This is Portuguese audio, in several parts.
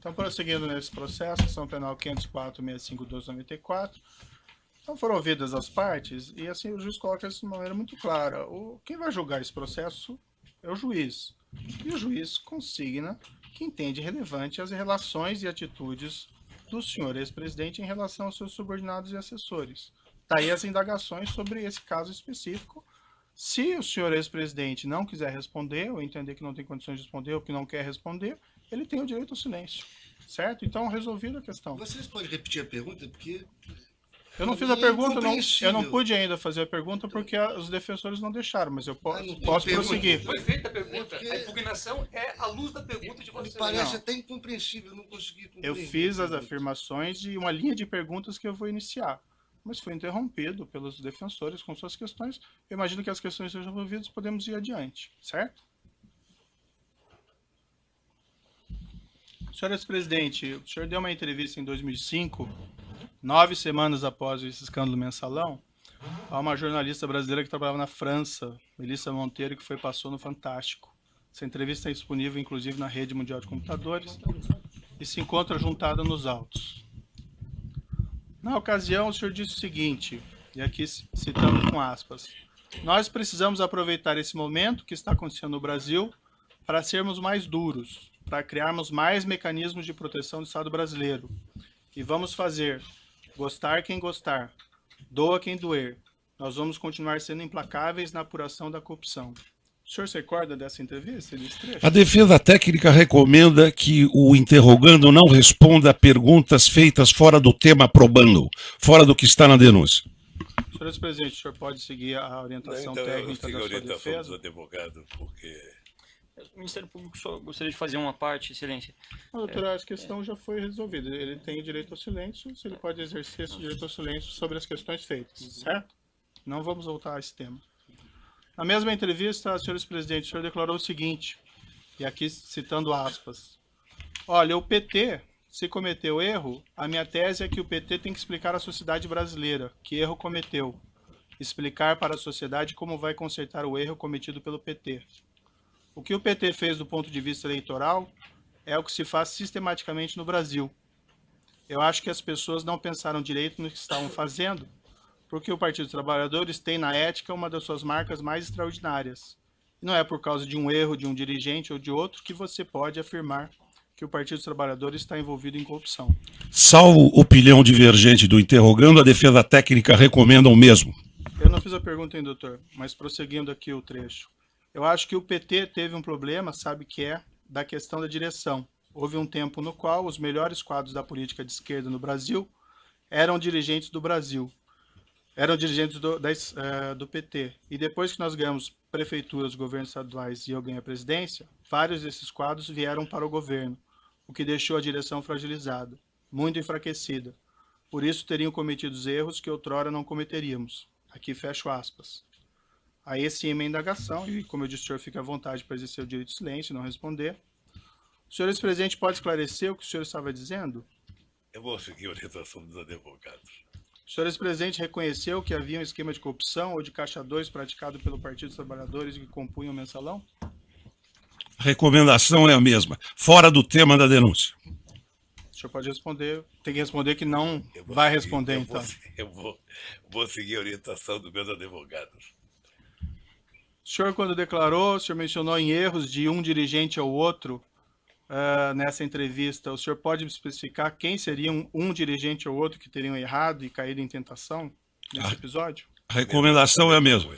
Então, prosseguindo nesse processo, ação penal 504.65.294, então foram ouvidas as partes e assim o juiz coloca isso de uma maneira muito clara. Quem vai julgar esse processo é o juiz. E o juiz consigna que entende relevante as relações e atitudes do senhor ex-presidente em relação aos seus subordinados e assessores. Daí as indagações sobre esse caso específico. Se o senhor ex-presidente não quiser responder, ou entender que não tem condições de responder, ou que não quer responder, ele tem o direito ao silêncio. Certo? Então, resolvida a questão. Vocês podem repetir a pergunta? Porque eu não fiz a pergunta, eu não pude ainda fazer a pergunta porque os defensores não deixaram, mas eu posso prosseguir. Foi feita a pergunta, a impugnação é à luz da pergunta de vocês. Me parece até incompreensível, eu não consegui compreender. Eu fiz as afirmações de uma linha de perguntas que eu vou iniciar, mas foi interrompido pelos defensores com suas questões. Eu imagino que as questões sejam resolvidas, podemos ir adiante, certo? Senhor ex-presidente, o senhor deu uma entrevista em 2005, 9 semanas após esse escândalo mensalão, a uma jornalista brasileira que trabalhava na França, Melissa Monteiro, que passou no Fantástico. Essa entrevista é disponível, inclusive, na Rede Mundial de Computadores e se encontra juntada nos autos. Na ocasião, o senhor disse o seguinte, e aqui citando com aspas, nós precisamos aproveitar esse momento que está acontecendo no Brasil para sermos mais duros, para criarmos mais mecanismos de proteção do Estado brasileiro. E vamos fazer, gostar quem gostar, doa quem doer. Nós vamos continuar sendo implacáveis na apuração da corrupção. O senhor se recorda dessa entrevista? A defesa técnica recomenda que o interrogando não responda a perguntas feitas fora do tema probando, fora do que está na denúncia. Senhor presidente, o senhor pode seguir a orientação técnica da sua defesa? Do advogado, porque... O Ministério Público só gostaria de fazer uma parte, excelência. Doutor, a questão já foi resolvida. Ele tem direito ao silêncio, se ele pode exercer esse direito ao silêncio sobre as questões feitas, certo? Não vamos voltar a esse tema. Na mesma entrevista, senhores presidentes, o senhor declarou o seguinte, e aqui citando aspas, olha, o PT, se cometeu erro, a minha tese é que o PT tem que explicar à sociedade brasileira que erro cometeu, explicar para a sociedade como vai consertar o erro cometido pelo PT. O que o PT fez do ponto de vista eleitoral é o que se faz sistematicamente no Brasil. Eu acho que as pessoas não pensaram direito no que estavam fazendo, porque o Partido dos Trabalhadores tem na ética uma das suas marcas mais extraordinárias. E não é por causa de um erro de um dirigente ou de outro que você pode afirmar que o Partido dos Trabalhadores está envolvido em corrupção. Salvo opinião divergente do interrogando, a defesa técnica recomenda o mesmo. Eu não fiz a pergunta, hein, doutor, mas prosseguindo aqui o trecho. Eu acho que o PT teve um problema, sabe que é, da questão da direção. Houve um tempo no qual os melhores quadros da política de esquerda no Brasil eram dirigentes do Brasil, eram dirigentes do PT. E depois que nós ganhamos prefeituras, governos estaduais e eu ganhei a presidência, vários desses quadros vieram para o governo, o que deixou a direção fragilizada, muito enfraquecida. Por isso teriam cometido erros que outrora não cometeríamos. Aqui fecho aspas. Aí sim, uma indagação, e como eu disse, o senhor fica à vontade para exercer o direito de silêncio e não responder. O senhor ex-presidente pode esclarecer o que o senhor estava dizendo? Eu vou seguir a orientação dos advogados. O senhor ex-presidente reconheceu que havia um esquema de corrupção ou de caixa 2 praticado pelo Partido dos Trabalhadores que compunha o mensalão? A recomendação é a mesma, fora do tema da denúncia. O senhor pode responder, tem que responder que não vai responder, então. Eu vou seguir a orientação dos meus advogados. O senhor, quando declarou, o senhor mencionou em erros de um dirigente ao outro nessa entrevista. O senhor pode especificar quem seria um dirigente ou outro que teriam errado e caído em tentação nesse episódio? A recomendação é a mesma.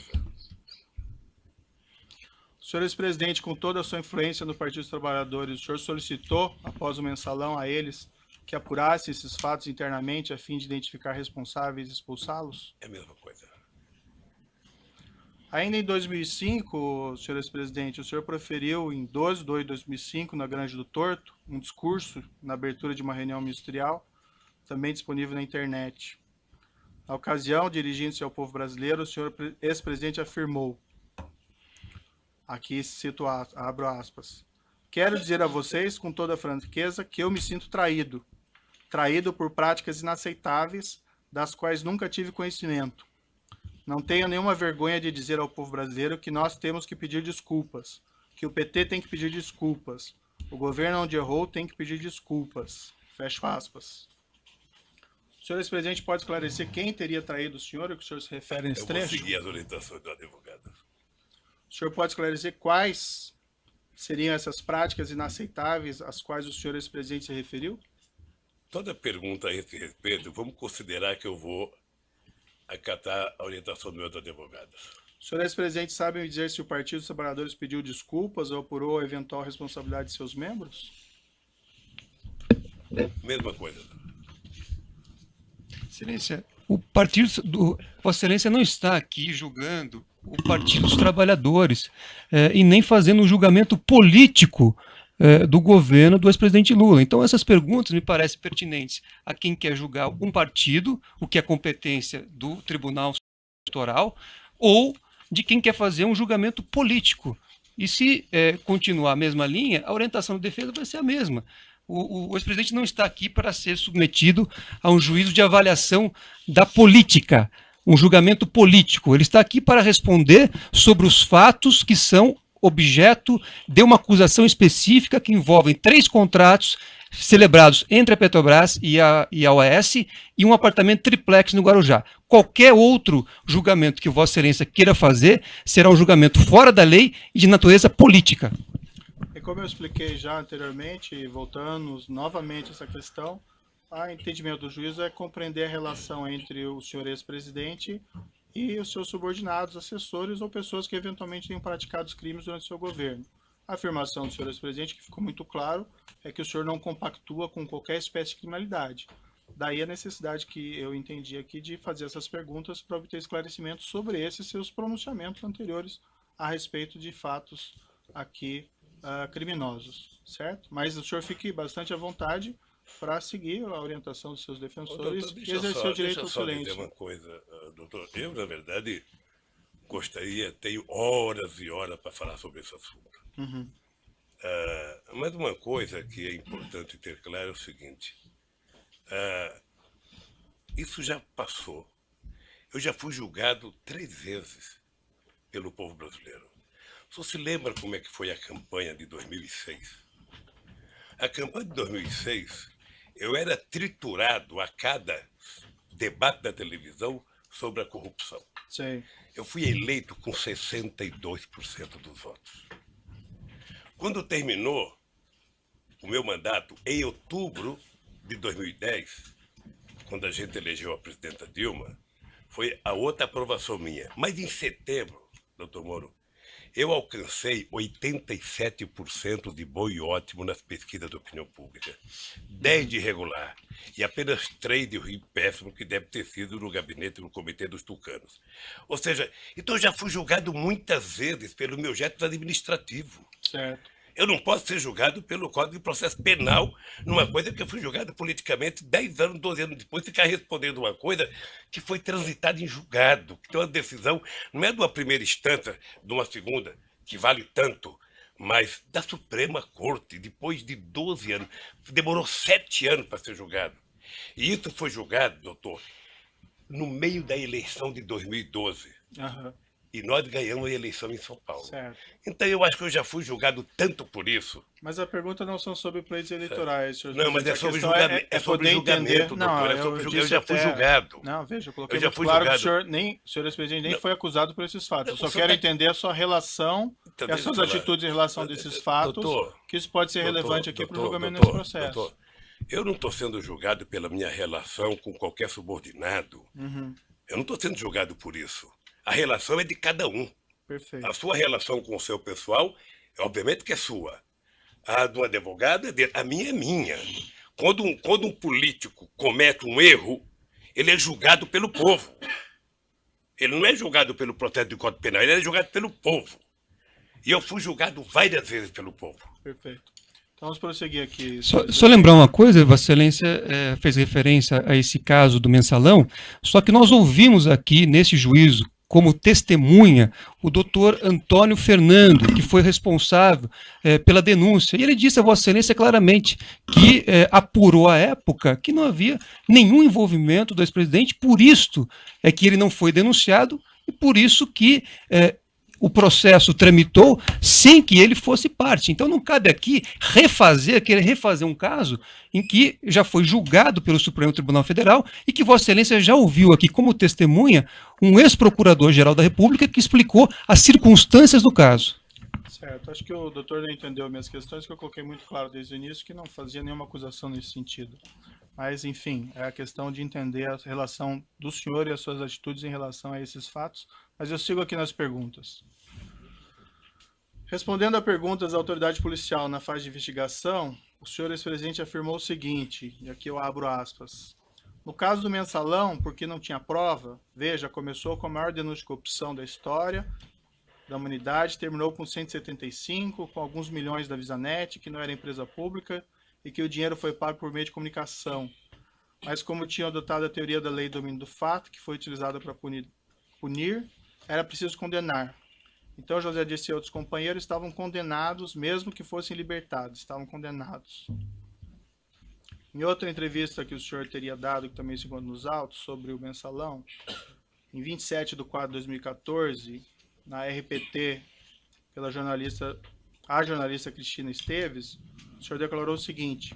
O senhor ex-presidente, com toda a sua influência no Partido dos Trabalhadores, o senhor solicitou, após o mensalão, a eles que apurassem esses fatos internamente a fim de identificar responsáveis e expulsá-los? É a mesma coisa. Ainda em 2005, senhor ex-presidente, o senhor proferiu em 12 de 2 de 2005, na Grande do Torto, um discurso na abertura de uma reunião ministerial, também disponível na internet. Na ocasião, dirigindo-se ao povo brasileiro, o senhor ex-presidente afirmou, aqui cito, abro aspas, quero dizer a vocês com toda a franqueza que eu me sinto traído, traído por práticas inaceitáveis, das quais nunca tive conhecimento. Não tenho nenhuma vergonha de dizer ao povo brasileiro que nós temos que pedir desculpas, que o PT tem que pedir desculpas. O governo onde errou tem que pedir desculpas. Fecho aspas. O senhor ex-presidente pode esclarecer quem teria traído o senhor, o que o senhor se refere nesse Eu vou trecho? seguir as orientações do advogado. O senhor pode esclarecer quais seriam essas práticas inaceitáveis às quais o senhor ex-presidente se referiu? Toda pergunta a esse respeito, vamos considerar que eu vou acatar a orientação dos meus advogados. O senhor ex-presidente sabe me dizer se o Partido dos Trabalhadores pediu desculpas ou apurou a eventual responsabilidade de seus membros? Mesma coisa. Excelência, o partido do Vossa Excelência não está aqui julgando o Partido dos Trabalhadores e nem fazendo um julgamento político do governo do ex-presidente Lula. Então essas perguntas me parecem pertinentes a quem quer julgar um partido, o que é competência do Tribunal Eleitoral, ou de quem quer fazer um julgamento político. E se continuar a mesma linha, a orientação de defesa vai ser a mesma. O ex-presidente não está aqui para ser submetido a um juízo de avaliação da política, um julgamento político. Ele está aqui para responder sobre os fatos que são objeto de uma acusação específica que envolvem 3 contratos celebrados entre a Petrobras e a OAS e um apartamento triplex no Guarujá. Qualquer outro julgamento que Vossa Excelência queira fazer será um julgamento fora da lei e de natureza política. E como eu expliquei já anteriormente, voltando novamente a essa questão, o entendimento do juízo é compreender a relação entre o senhor ex-presidente e os seus subordinados, assessores ou pessoas que eventualmente tenham praticado os crimes durante o seu governo. A afirmação do senhor ex-presidente, que ficou muito claro, é que o senhor não compactua com qualquer espécie de criminalidade. Daí a necessidade que eu entendi aqui de fazer essas perguntas para obter esclarecimentos sobre esses seus pronunciamentos anteriores a respeito de fatos aqui criminosos, certo? Mas o senhor fique bastante à vontade para seguir a orientação dos seus defensores e exercer o direito ao silêncio. Deixa eu só dizer uma coisa, doutor. Eu, na verdade, gostaria, tenho horas e horas para falar sobre esse assunto. Uhum. Mas uma coisa que é importante ter claro é o seguinte. Isso já passou. Eu já fui julgado 3 vezes pelo povo brasileiro. O senhor se lembra como é que foi a campanha de 2006? A campanha de 2006, eu era triturado a cada debate da televisão sobre a corrupção. Sim. Eu fui eleito com 62% dos votos. Quando terminou o meu mandato, em outubro de 2010, quando a gente elegeu a presidenta Dilma, foi a outra aprovação minha. Mas em setembro, doutor Moro, eu alcancei 87% de bom e ótimo nas pesquisas de opinião pública, 10 de regular e apenas 3 de ruim péssimo, que deve ter sido no gabinete do Comitê dos Tucanos. Ou seja, então eu já fui julgado muitas vezes pelo meu jeito administrativo. Certo. Eu não posso ser julgado pelo Código de Processo Penal numa coisa que eu fui julgado politicamente 10 anos, 12 anos depois, ficar respondendo uma coisa que foi transitada em julgado, que tem uma decisão, não é de uma primeira instância, de uma segunda, que vale tanto, mas da Suprema Corte, depois de 12 anos. Demorou 7 anos para ser julgado. E isso foi julgado, doutor, no meio da eleição de 2012. Uhum. E nós ganhamos a eleição em São Paulo. Certo. Então eu acho que eu já fui julgado tanto por isso. Mas a pergunta não são sobre pleitos eleitorais, senhor. Não, mas é sobre questão julgamento. É sobre poder julgamento, entender. doutor. Não, É sobre julgamento. Eu já fui até- julgado. Não, veja, eu coloquei Eu já muito fui claro que julgado. o senhor ex-presidente nem Não. foi acusado por esses fatos. Não, Eu só o senhor quero tá- entender a sua relação Então, e as deixa suas eu falar. atitudes em relação desses fatos, Doutor, que isso pode ser doutor, relevante aqui para o doutor, julgamento doutor, desse processo. doutor, eu não estou sendo julgado pela minha relação com qualquer subordinado. Uhum, Eu não estou sendo julgado por isso. A relação é de cada um. perfeito. A sua relação com o seu pessoal, obviamente que é sua. A do advogado é dele. A minha é minha. Quando um político comete um erro, ele é julgado pelo povo. Ele não é julgado pelo processo de Código Penal, ele é julgado pelo povo. E eu fui julgado várias vezes pelo povo. Perfeito. Então vamos prosseguir aqui. Só lembrar uma coisa, Vossa Excelência fez referência a esse caso do mensalão, só que nós ouvimos aqui nesse juízo como testemunha o doutor Antônio Fernando, que foi responsável pela denúncia. E ele disse a Vossa Excelência claramente que apurou à época que não havia nenhum envolvimento do ex-presidente, por isso é que ele não foi denunciado e por isso que o processo tramitou sem que ele fosse parte. Então não cabe aqui querer refazer um caso em que já foi julgado pelo Supremo Tribunal Federal e que Vossa Excelência já ouviu aqui como testemunha um ex-procurador-geral da República que explicou as circunstâncias do caso. Certo, acho que o doutor não entendeu minhas questões, que eu coloquei muito claro desde o início que não fazia nenhuma acusação nesse sentido. Mas, enfim, é a questão de entender a relação do senhor e as suas atitudes em relação a esses fatos. Mas eu sigo aqui nas perguntas. Respondendo a perguntas da autoridade policial na fase de investigação, o senhor ex-presidente afirmou o seguinte, e aqui eu abro aspas. No caso do mensalão, porque não tinha prova, veja, começou com a maior denúncia de corrupção da história da humanidade, terminou com 175, com alguns milhões da Visanet, que não era empresa pública, e que o dinheiro foi pago por meio de comunicação. Mas como tinham adotado a teoria da lei do domínio do fato, que foi utilizada para punir, era preciso condenar. Então José Dirceu e outros companheiros estavam condenados, mesmo que fossem libertados, estavam condenados. Em outra entrevista que o senhor teria dado, que também se encontra nos autos, sobre o mensalão, em 27/4/2014, na RPT, pela jornalista Cristina Esteves, o senhor declarou o seguinte: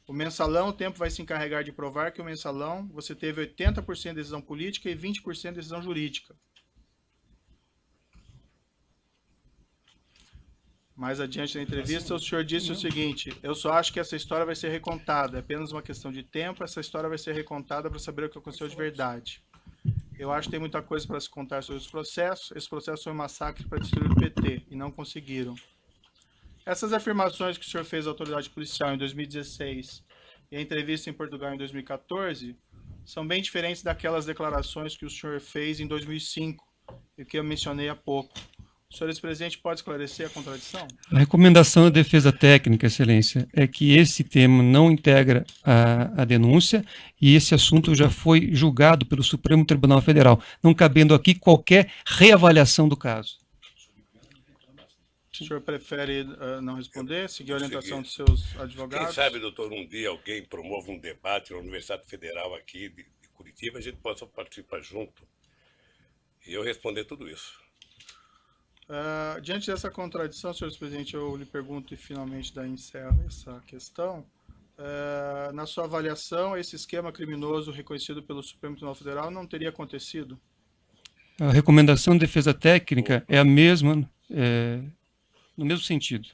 o mensalão, o tempo vai se encarregar de provar que o mensalão você teve 80% de decisão política e 20% de decisão jurídica. Mais adiante na entrevista, o senhor disse o seguinte: eu só acho que essa história vai ser recontada, é apenas uma questão de tempo, essa história vai ser recontada para saber o que aconteceu de verdade. Eu acho que tem muita coisa para se contar sobre os processos. Esse processo foi um massacre para destruir o PT, e não conseguiram. Essas afirmações que o senhor fez à autoridade policial em 2016 e a entrevista em Portugal em 2014 são bem diferentes daquelas declarações que o senhor fez em 2005 e que eu mencionei há pouco. O senhor ex-presidente pode esclarecer a contradição? A recomendação da defesa técnica, Excelência, é que esse tema não integra a denúncia e esse assunto já foi julgado pelo Supremo Tribunal Federal, não cabendo aqui qualquer reavaliação do caso. O senhor prefere não responder, seguir a orientação dos seus advogados? Quem sabe, doutor, um dia alguém promove um debate na Universidade Federal aqui de Curitiba, a gente possa participar junto e eu responder tudo isso. Diante dessa contradição, senhor presidente, eu lhe pergunto e finalmente daí encerro essa questão. Na sua avaliação, esse esquema criminoso reconhecido pelo Supremo Tribunal Federal não teria acontecido? A recomendação de defesa técnica é a mesma, no mesmo sentido.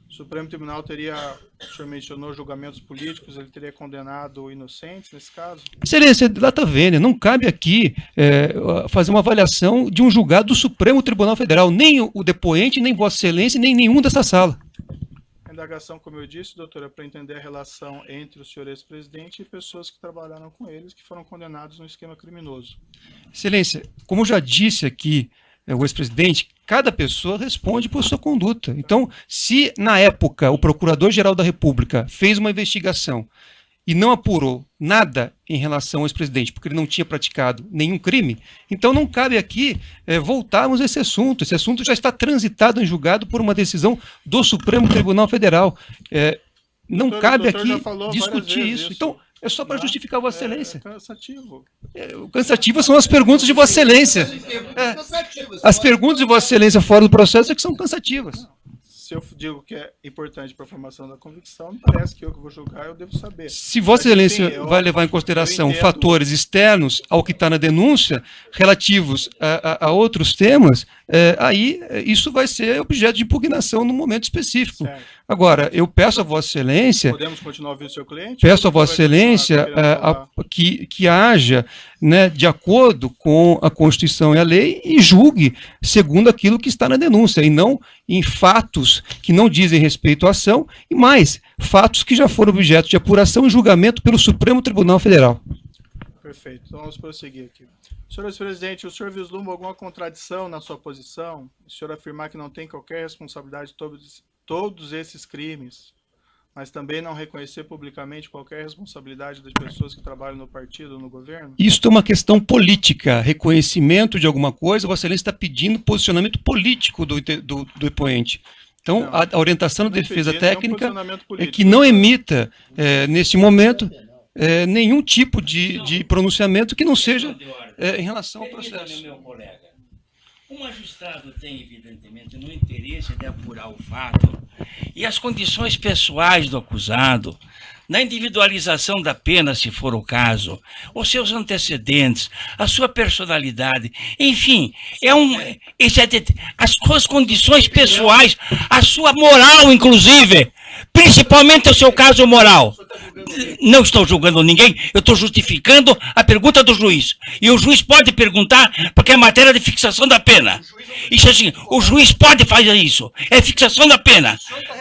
O Supremo Tribunal teria, o senhor mencionou julgamentos políticos, ele teria condenado inocentes nesse caso? Excelência, data vênia, não cabe aqui fazer uma avaliação de um julgado do Supremo Tribunal Federal, nem o depoente, nem Vossa Excelência, nem nenhum dessa sala. A indagação, como eu disse, doutora, é para entender a relação entre o senhor ex-presidente e pessoas que trabalharam com eles, que foram condenados no esquema criminoso. Excelência, como eu já disse aqui, o ex-presidente, cada pessoa responde por sua conduta. Então, se na época o Procurador-Geral da República fez uma investigação e não apurou nada em relação ao ex-presidente, porque ele não tinha praticado nenhum crime, então não cabe aqui voltarmos a esse assunto. Esse assunto já está transitado em julgado por uma decisão do Supremo Tribunal Federal. Não cabe aqui discutir isso. Então, é só para justificar Vossa Excelência. É cansativo. Cansativas são as perguntas de Vossa Excelência. As perguntas de Vossa Excelência fora do processo é que são cansativas. Se eu digo que é importante para a formação da convicção, me parece que eu que vou julgar, eu devo saber. Se Vossa Excelência vai levar em consideração fatores externos ao que está na denúncia, relativos a outros temas, aí isso vai ser objeto de impugnação num momento específico. Certo. Agora, eu peço a Vossa Excelência... Podemos continuar ouvindo o seu cliente? Peço a Vossa Excelência que haja, né, de acordo com a Constituição e a lei e julgue segundo aquilo que está na denúncia, e não em fatos que não dizem respeito à ação, e mais, fatos que já foram objeto de apuração e julgamento pelo Supremo Tribunal Federal. Perfeito, então vamos prosseguir aqui. Senhor ex-presidente, o senhor vislumbra alguma contradição na sua posição? O senhor afirmar que não tem qualquer responsabilidade de todos esses crimes, mas também não reconhecer publicamente qualquer responsabilidade das pessoas que trabalham no partido, no governo? Isso é uma questão política, reconhecimento de alguma coisa. Vossa Excelência está pedindo posicionamento político do depoente. Então, não, a orientação da defesa técnica é que não emita, nesse momento, nenhum tipo de pronunciamento que não seja em relação ao processo. O magistrado tem, evidentemente, no interesse de apurar o fato e as condições pessoais do acusado, na individualização da pena, se for o caso, os seus antecedentes, a sua personalidade, enfim, as suas condições pessoais, a sua moral, inclusive, principalmente o seu caso moral. Não estou julgando ninguém, eu estou justificando a pergunta do juiz. E o juiz pode perguntar, porque é matéria de fixação da pena. Isso assim, o juiz pode fazer isso. É fixação da pena.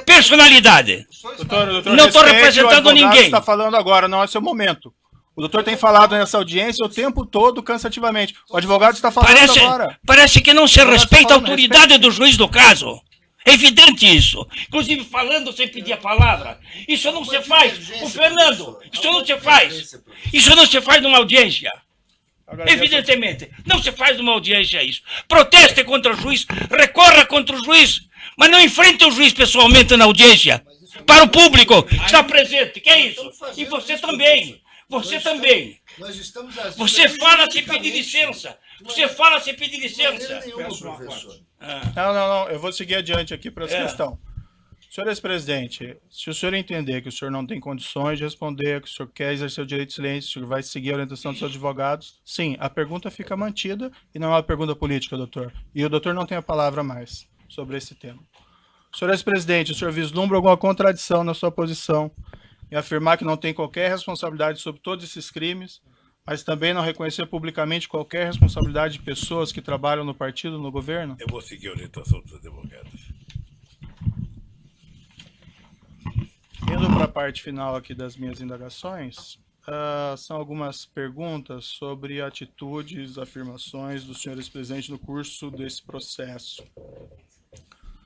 Personalidade. Doutor, Não estou representando ninguém. Está falando agora, não é seu momento. O doutor tem falado nessa audiência o tempo todo cansativamente. O advogado está falando agora. Parece que não se respeita a autoridade do juiz do caso. É evidente isso. Inclusive falando sem pedir a palavra. Isso não se faz. O Fernando, isso não se faz. Isso não se faz numa audiência. Evidentemente. Não se faz numa audiência isso. Proteste contra o juiz, recorra contra o juiz, mas não enfrente o juiz pessoalmente na audiência. Para o público que está presente. Que é isso? E você também. Você também. Você fala sem pedir licença. Você fala sem pedir licença. Não. Eu vou seguir adiante aqui para essa questão. Senhor ex-presidente, se o senhor entender que o senhor não tem condições de responder, que o senhor quer exercer o direito de silêncio, o senhor vai seguir a orientação dos seus advogados, sim, a pergunta fica mantida e não é uma pergunta política, doutor. E o doutor não tem a palavra mais sobre esse tema. Senhor ex-presidente, o senhor vislumbra alguma contradição na sua posição em afirmar que não tem qualquer responsabilidade sobre todos esses crimes, mas também não reconhecer publicamente qualquer responsabilidade de pessoas que trabalham no partido, no governo? Eu vou seguir a orientação dos advogados. Indo para a parte final aqui das minhas indagações, são algumas perguntas sobre atitudes, afirmações do senhor ex-presidente no curso desse processo.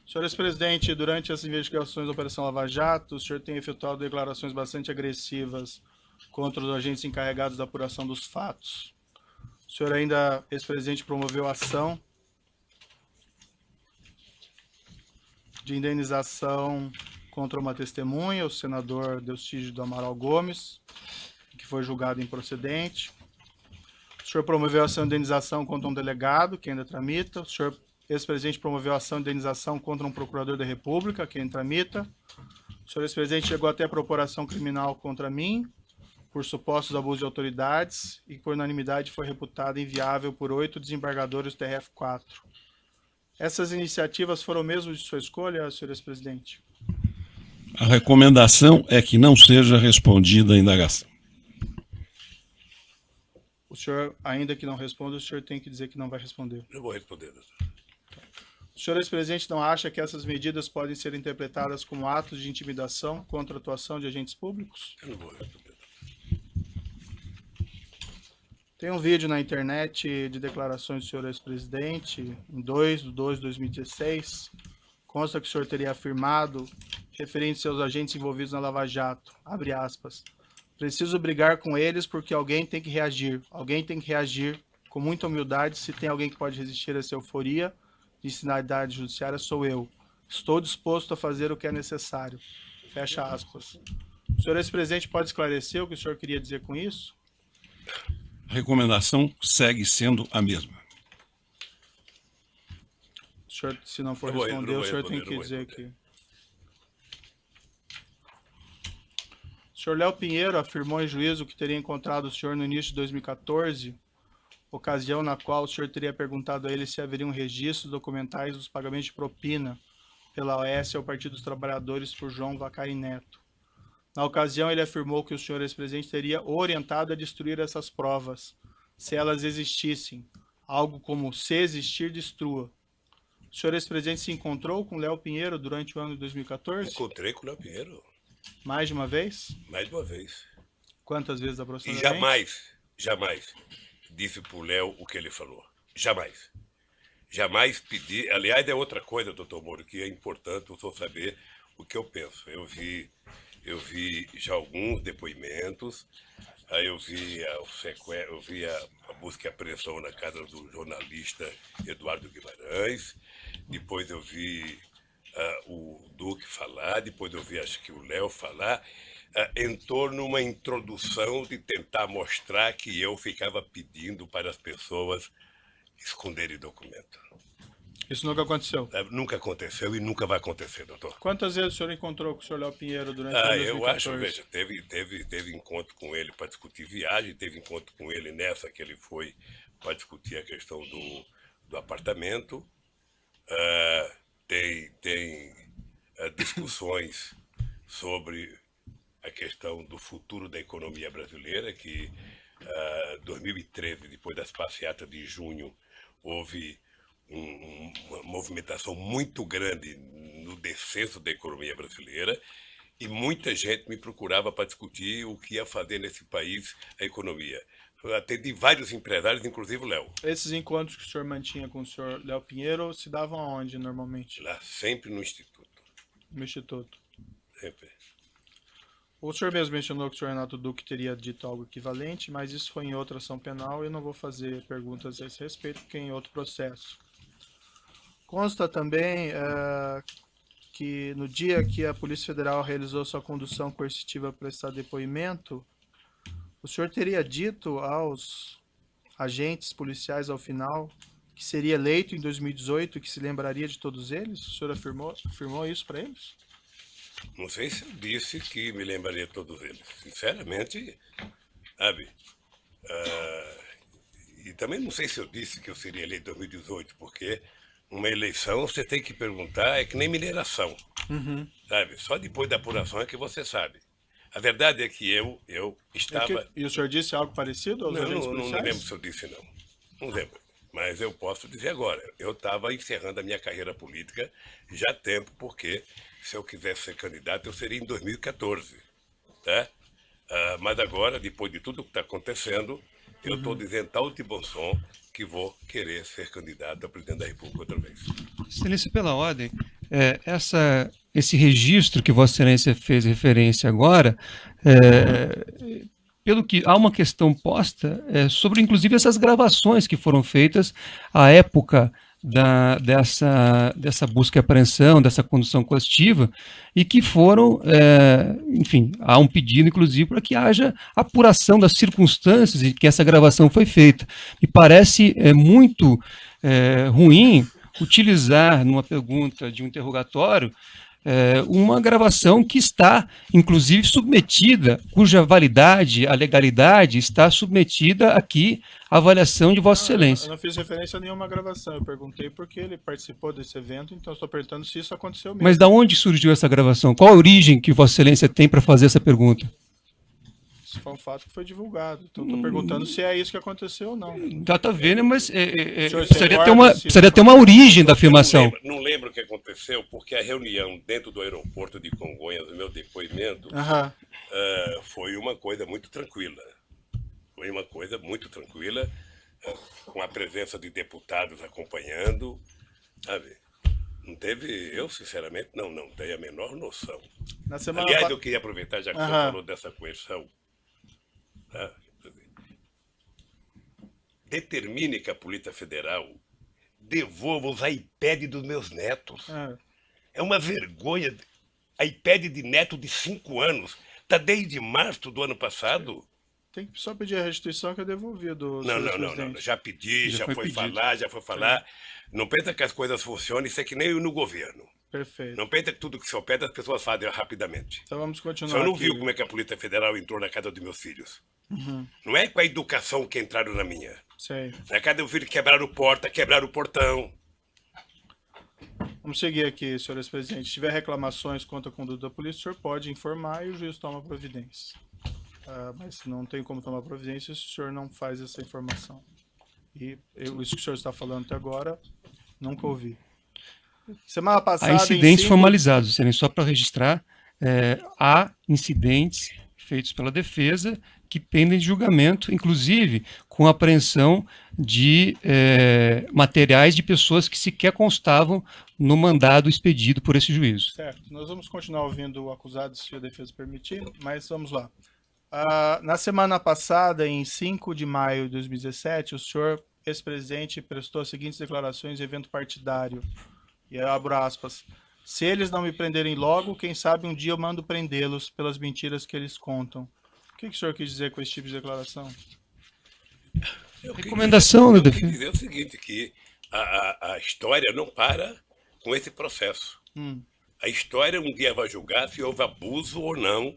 Senhor ex-presidente, durante as investigações da Operação Lava Jato, o senhor tem efetuado declarações bastante agressivas contra os agentes encarregados da apuração dos fatos. O senhor ainda, ex-presidente, promoveu ação de indenização contra uma testemunha, o senador Deustígio do Amaral Gomes, que foi julgado improcedente. O senhor promoveu ação de indenização contra um delegado, que ainda tramita. O senhor, ex-presidente, promoveu ação de indenização contra um procurador da República, que ainda tramita. O senhor, ex-presidente, chegou até a propor ação criminal contra mim, por supostos abusos de autoridades, e por unanimidade foi reputada inviável por 8 desembargadores do TRF4. Essas iniciativas foram mesmo de sua escolha, senhor ex-presidente? A recomendação é que não seja respondida a indagação. O senhor, ainda que não responda, o senhor tem que dizer que não vai responder. Eu vou responder, doutor. O senhor, ex-presidente, não acha que essas medidas podem ser interpretadas como atos de intimidação contra a atuação de agentes públicos? Eu não vou responder. Tem um vídeo na internet de declarações do senhor ex-presidente, em 2/2/2016. Consta que o senhor teria afirmado, referente aos agentes envolvidos na Lava Jato, abre aspas, preciso brigar com eles porque alguém tem que reagir. Alguém tem que reagir com muita humildade. Se tem alguém que pode resistir a essa euforia de sinalidade judiciária, sou eu. Estou disposto a fazer o que é necessário. Fecha aspas. O senhor ex-presidente pode esclarecer o que o senhor queria dizer com isso? A recomendação segue sendo a mesma. O senhor, se não for responder, o senhor tem que dizer que... O senhor Léo Pinheiro afirmou em juízo que teria encontrado o senhor no início de 2014, ocasião na qual o senhor teria perguntado a ele se haveriam registros documentais dos pagamentos de propina pela OAS ao Partido dos Trabalhadores por João Vacari Neto. Na ocasião, ele afirmou que o senhor ex-presidente teria orientado a destruir essas provas, se elas existissem, algo como se existir, destrua. O senhor ex-presidente se encontrou com Léo Pinheiro durante o ano de 2014? Encontrei com o Léo Pinheiro. Mais de uma vez? Mais de uma vez. Quantas vezes E aproximadamente? jamais disse pro Léo o que ele falou. Jamais. Jamais pedi. Aliás, é outra coisa, doutor Moro, que é importante o senhor saber o que eu penso. Eu vi já alguns depoimentos, aí eu vi a busca e apreensão na casa do jornalista Eduardo Guimarães, depois eu vi o Duque falar, depois eu vi, acho que o Léo falar, em torno de uma introdução de tentar mostrar que eu ficava pedindo para as pessoas esconderem documento. Isso nunca aconteceu. Nunca aconteceu e nunca vai acontecer, doutor. Quantas vezes o senhor encontrou com o senhor Léo Pinheiro durante o Ah, 2014? eu acho, veja, teve encontro com ele para discutir viagem, teve encontro com ele nessa que ele foi para discutir a questão do apartamento. Tem discussões sobre a questão do futuro da economia brasileira, que 2013, depois das passeatas de junho, houve uma movimentação muito grande no descenso da economia brasileira e muita gente me procurava para discutir o que ia fazer nesse país a economia. Eu atendi vários empresários, inclusive o Léo. Esses encontros que o senhor mantinha com o senhor Léo Pinheiro se davam aonde, normalmente? Lá, sempre no Instituto. No Instituto. Sempre. O senhor mesmo mencionou que o senhor Renato Duque teria dito algo equivalente, mas isso foi em outra ação penal e eu não vou fazer perguntas a esse respeito, porque é em outro processo. Consta também que no dia que a Polícia Federal realizou sua condução coercitiva para prestar depoimento, o senhor teria dito aos agentes policiais ao final que seria eleito em 2018 e que se lembraria de todos eles? O senhor afirmou isso para eles? Não sei se eu disse que me lembraria de todos eles. Sinceramente, sabe? E também não sei se eu disse que eu seria eleito em 2018, porque uma eleição você tem que perguntar, é que nem mineração. Sabe? Só depois da apuração é que você sabe. A verdade é que eu estava... E o senhor disse algo parecido aos agentes policiais? Não lembro se eu disse, não. Não lembro. Mas eu posso dizer agora, eu estava encerrando a minha carreira política já há tempo, porque se eu quisesse ser candidato, eu seria em 2014. Tá? Mas agora, depois de tudo que está acontecendo, eu estou dizendo alto de bom som que vou querer ser candidato a presidente da República outra vez. Excelência, pela ordem, esse registro que Vossa Excelência fez referência agora, pelo que há uma questão posta sobre, inclusive, essas gravações que foram feitas à época dessa busca e apreensão, dessa condução coercitiva, e que foram, enfim, há um pedido, inclusive, para que haja apuração das circunstâncias em que essa gravação foi feita. Me parece muito ruim utilizar, numa pergunta de um interrogatório, uma gravação que está, inclusive, submetida, cuja validade, a legalidade, está submetida aqui à avaliação de Vossa Excelência. Eu não fiz referência a nenhuma gravação, eu perguntei porque ele participou desse evento, então estou perguntando se isso aconteceu mesmo. Mas da onde surgiu essa gravação? Qual a origem que Vossa Excelência tem para fazer essa pergunta? Isso foi um fato que foi divulgado, então estou perguntando se é isso que aconteceu ou não. Tá vendo, mas precisaria ter uma origem da afirmação. Não lembro o que aconteceu, porque a reunião dentro do aeroporto de Congonhas, no meu depoimento, foi uma coisa muito tranquila. Foi uma coisa muito tranquila, com a presença de deputados acompanhando, sabe? Não teve, eu sinceramente não tenho a menor noção. Aliás, eu queria aproveitar, já que você falou dessa coerção, tá? Determine que a Polícia Federal devolva os iPads dos meus netos. É uma vergonha. iPad de neto de 5 anos. Está desde março do ano passado. Tem que só pedir a restituição que é devolvido. Não. Já pedi, já foi falar. Não pensa que as coisas funcionam, isso é que nem no governo. Perfeito. Não pensa que tudo que se opera as pessoas fazem rapidamente. Então vamos continuar. O senhor não aqui. viu como é que a Polícia Federal entrou na casa dos meus filhos? Não é com a educação que entraram na minha. Sei. Na casa do filho quebraram porta, quebraram o portão. Vamos seguir aqui, senhores presidentes. Se tiver reclamações contra a conduta da polícia, o senhor pode informar e o juiz toma providência. Mas não tem como tomar providência se o senhor não faz essa informação. E isso que o senhor está falando até agora, nunca ouvi. Semana passada... Há incidentes formalizados, só para registrar, há incidentes feitos pela defesa que pendem de julgamento, inclusive com apreensão de materiais de pessoas que sequer constavam no mandado expedido por esse juízo. Certo. Nós vamos continuar ouvindo o acusado, se a defesa permitir, mas vamos lá. Na semana passada, em 5 de maio de 2017, o senhor, ex-presidente, prestou as seguintes declarações em evento partidário. E eu abro aspas. Se eles não me prenderem logo, quem sabe um dia eu mando prendê-los pelas mentiras que eles contam. O que o senhor quis dizer com esse tipo de declaração? Recomendação da defesa. Eu quis dizer o seguinte, que a história não para com esse processo. A história um dia vai julgar se houve abuso ou não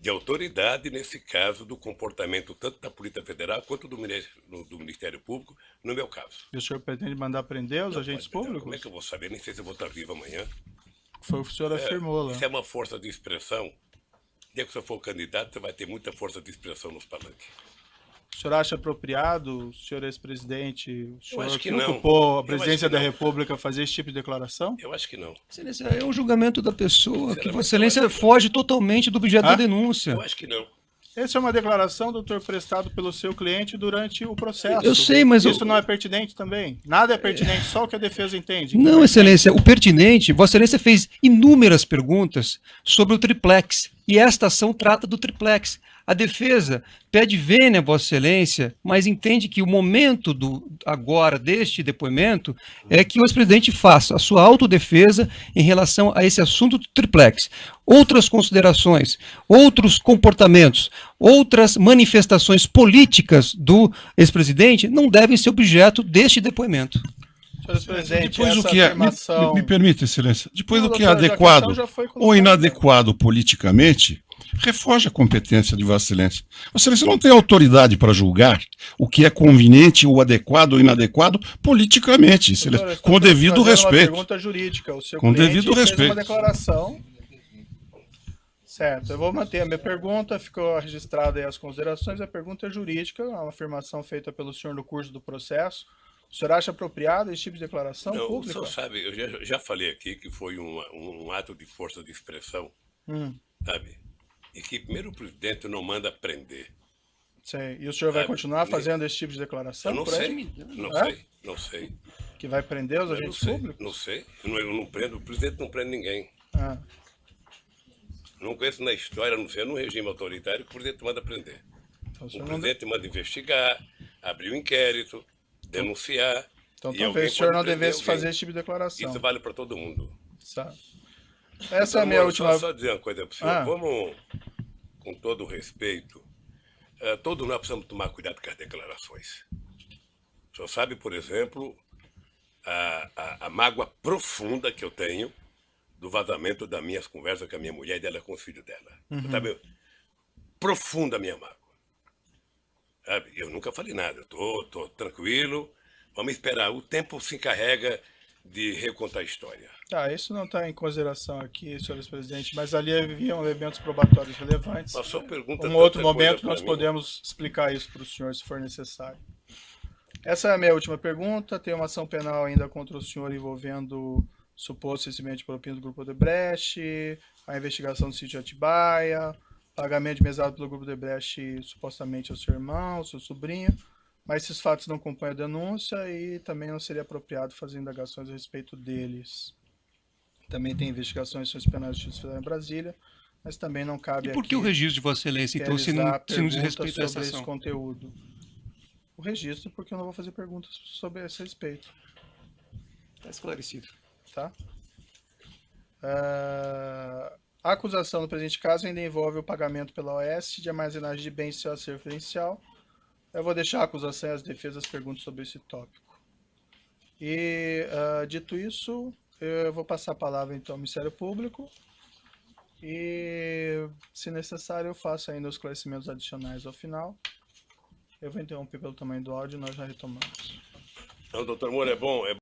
de autoridade, nesse caso, do comportamento tanto da Polícia Federal quanto do Ministério Público, no meu caso. E o senhor pretende mandar prender os Não agentes pode, públicos? Como é que eu vou saber? Nem sei se eu vou estar vivo amanhã. Foi o que o senhor afirmou lá. Isso é uma força de expressão. O dia que você for candidato, você vai ter muita força de expressão nos palanques. O senhor acha apropriado, o senhor ex-presidente, o senhor acho que que não. ocupou a Eu acho presidência que da não. República fazer esse tipo de declaração? Eu acho que não. Excelência, é um julgamento da pessoa que Sinceramente, Vossa Excelência eu acho que foge totalmente do objeto da Ah? denúncia. Eu acho que não. Essa é uma declaração, doutor, prestado pelo seu cliente durante o processo. Eu sei, mas Isso não é pertinente também? Nada é pertinente, só o que a defesa entende. Não, Excelência, o pertinente, Vossa Excelência fez inúmeras perguntas sobre o triplex, e esta ação trata do triplex. A defesa pede vênia, Vossa Excelência, mas entende que o momento agora deste depoimento é que o ex-presidente faça a sua autodefesa em relação a esse assunto do triplex. Outras considerações, outros comportamentos, outras manifestações políticas do ex-presidente não devem ser objeto deste depoimento. Senhor presidente, Depois o essa que é, afirmação... me permite, Excelência, depois Não, o que é doutor, já a adequado questão já foi ou colocada. inadequado politicamente, refoge a competência de Vossa Excelência. Vossa Excelência não tem autoridade para julgar o que é conveniente ou adequado ou inadequado politicamente, Excelência, Doutor, eu com o estou devido fazendo uma respeito. pergunta jurídica. O seu Com cliente devido fez respeito. uma declaração. Certo, eu vou manter a minha pergunta, ficou registrada aí as considerações. A pergunta é jurídica, é uma afirmação feita pelo senhor no curso do processo. O senhor acha apropriado esse tipo de declaração Não, o pública? senhor sabe, eu já falei aqui que foi um ato de força de expressão, sabe? E que primeiro o presidente não manda prender. Sei. E o senhor vai Sabe, continuar nem- fazendo esse tipo de declaração? Eu não por aí? sei, não É? sei, não sei. Que vai prender os Eu não agentes sei, públicos? não sei. Eu não prendo, o presidente não prende ninguém. Ah, Não conheço na história, não sei, num regime autoritário que o presidente manda prender. então o O senhor não... presidente manda investigar, abrir um inquérito, denunciar. Então e talvez alguém o senhor pode não prender devesse alguém. fazer esse tipo de declaração. Isso vale para todo mundo. Sabe? Essa é a minha Amor, última... Só dizer uma coisa para o senhor. Ah. Vamos, com todo o respeito, todos nós precisamos tomar cuidado com as declarações. O senhor sabe, por exemplo, a mágoa profunda que eu tenho do vazamento das minhas conversas com a minha mulher e dela com os filhos dela. Sabe? Profunda a minha mágoa. Sabe? Eu nunca falei nada. Eu tô tranquilo. Vamos esperar. O tempo se encarrega de recontar a história. Tá, isso não está em consideração aqui, senhor presidente, mas ali haviam elementos probatórios relevantes. A sua pergunta Um outro tanta coisa momento pra nós mim. podemos explicar isso para o senhor, se for necessário. Essa é a minha última pergunta. Tem uma ação penal ainda contra o senhor envolvendo suposto recebimento de propina do Grupo Odebrecht, a investigação do sítio Atibaia, pagamento de mesada pelo Grupo Odebrecht supostamente ao seu irmão, ao seu sobrinho, mas esses fatos não compõem a denúncia e também não seria apropriado fazer indagações a respeito deles. Também tem investigações em ações penais de justiça federal em Brasília, mas também não cabe E por que aqui o registro de Vossa Excelência, então, se não realizar diz perguntas respeito a essa sobre esse ação? conteúdo. O registro, porque eu não vou fazer perguntas sobre esse respeito, Está esclarecido. tá? A acusação no presente caso ainda envolve o pagamento pela OAS de armazenagem de bens de seu acervo referencial. Eu vou deixar a acusação e as defesas perguntas sobre esse tópico. E, dito isso, eu vou passar a palavra então ao Ministério Público e, se necessário, eu faço ainda os esclarecimentos adicionais ao final. Eu vou interromper pelo tamanho do áudio e nós já retomamos. Então, doutor Moura, é bom